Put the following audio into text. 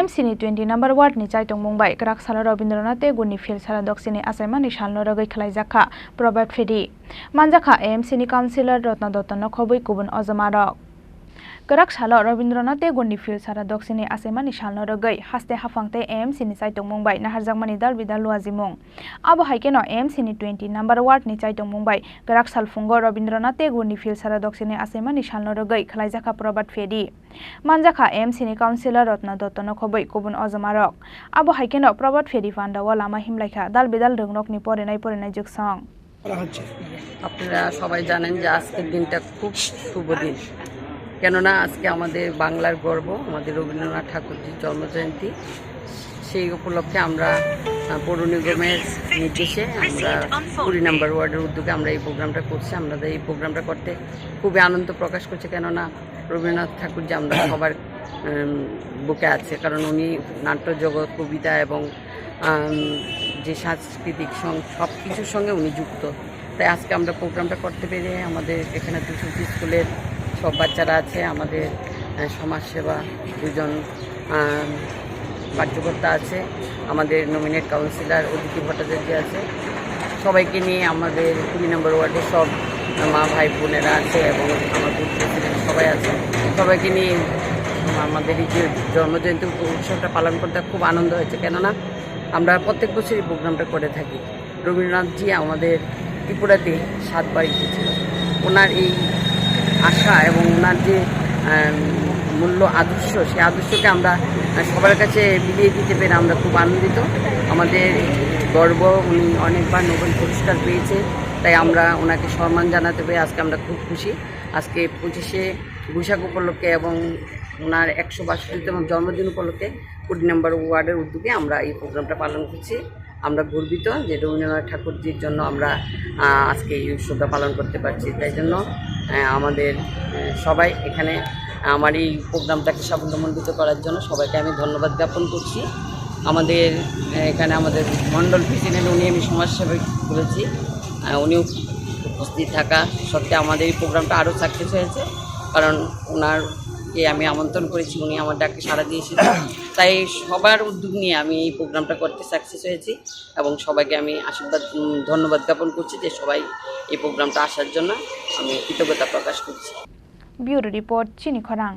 AMC ni 20 number ward ni Chaitokmung bai Krak Sala Rabindra Nath Guni Phil Sala Doksini Achaimani Salno Rugwi Khlaijakha Prabhat Pheri Manjakha AMC ni councillor Rotna Dottono khobui kubun ojamarok Krak Sala Rabindra Nath Guni Phil Sala Doksini Achaimani Salno Rugwi haste hafangte AMC ni Chaitokmung bai naharjakmani dal bidal luajimung abo haikeno AMC ni 20 number ward ni Chaitokmung bai Krak Salfungo Rabindra Nath Guni Phil Sala Doksini Achaimani Salno Rugwi Khlaijakha Prabhat Pheri Manjakha AMC ni councillor Rotna Dottono khobui kubun ojamarok abo haikeno Prabhat Pheri Fandawa lama himlaikha dal bidal rungrokni porenai juksong আপনারা সবাই জানেন যে আজকের দিনটা খুব শুভ দিন কেননা আজকে আমাদের বাংলার গর্ব আমাদের রবীন্দ্রনাথ ঠাকুরজির জন্মজয়ন্তী সেই উপলক্ষে আমরা পৌর নিগমের নির্দেশে আমরা 20 নম্বর ওয়ার্ডের উদ্যোগে আমরা এই প্রোগ্রামটা করছি আমাদের এই প্রোগ্রামটা করতে খুবই আনন্দ প্রকাশ করছে কেননা রবীন্দ্রনাথ ঠাকুরজি আমরা সবার বুকে আছে কারণ উনি নাট্য জগৎ কবিতা এবং যে সাংস্কৃতিক সব কিছুর সঙ্গে উনি যুক্ত তাই আজকে আমরা প্রোগ্রামটা করতে পেরে আমাদের এখানে 200 স্কুলের সব বাচ্চারা আছে আমাদের সমাজসেবা দুজন কার্যকর্তা আছে আমাদের নমিনেট কাউন্সিলর অদিতি ভট্টাচার্য আছে সবাইকে নিয়ে আমাদের 20 নম্বর ওয়ার্ডে সব মা ভাই বোনেরা আছে এবং আমার বুথ প্রেসিডেন্ট সবাই আছে সবাইকে নিয়ে আমাদের এই যে জন্মজয়ন্তী উৎসবটা পালন করতে খুব আনন্দ হয়েছে কেননা আমরা প্রত্যেক বছরই প্রোগ্রামটা করে থাকি রবীন্দ্রনাথজি আমাদের ত্রিপুরাতে 7 বার এসেছিল ওনার এই আশা এবং ওনার যে মূল্য আদর্শ সেই আদর্শকে আমরা সবার কাছে বিলিয়ে দিতে পেরে আমরা খুব আনন্দিত আমাদের গর্ব উনি অনেকবার নোবেল পুরস্কার পেয়েছে তাই আমরা ওনাকে সম্মান জানাতে পেরে আজকে আমরা খুব খুশি আজকে 25শে বৈশাখ উপলক্ষে এবং ওনার 162তম জন্মদিন উপলক্ষে 20 নম্বর ওয়ার্ডের উদ্যোগে আমরা এই প্রোগ্রামটা পালন করছি আমরা গর্বিত যে রবীন্দ্রনাথ ঠাকুরজির জন্য আমরা আজকে এই উৎসবটা পালন করতে পারছি তাই জন্য আমাদের সবাই এখানে আমার এই প্রোগ্রামটাকে সাফল্যমণ্ডিত করার জন্য সবাইকে আমি ধন্যবাদ জ্ঞাপন করছি আমাদের এখানে আমাদের মণ্ডল প্রেসিডেন্ট উনি আমি সমাজসেবা করেছি উনিও উপস্থিত থাকা সত্ত্বে আমাদের এই প্রোগ্রামটা আরও সাকসেস হয়েছে কারণ ওনারকে আমি আমন্ত্রণ করেছি উনি আমার ডাকে সাড়া দিয়েছিলেন তাই সবার উদ্যোগ নিয়ে আমি এই প্রোগ্রামটা করতে সাকসেস হয়েছি এবং সবাইকে আমি ধন্যবাদ জ্ঞাপন করছি যে সবাই এই প্রোগ্রামটা আসার জন্য আমি কৃতজ্ঞতা প্রকাশ করছি ব্যুরো রিপোর্ট চিনি খরাং।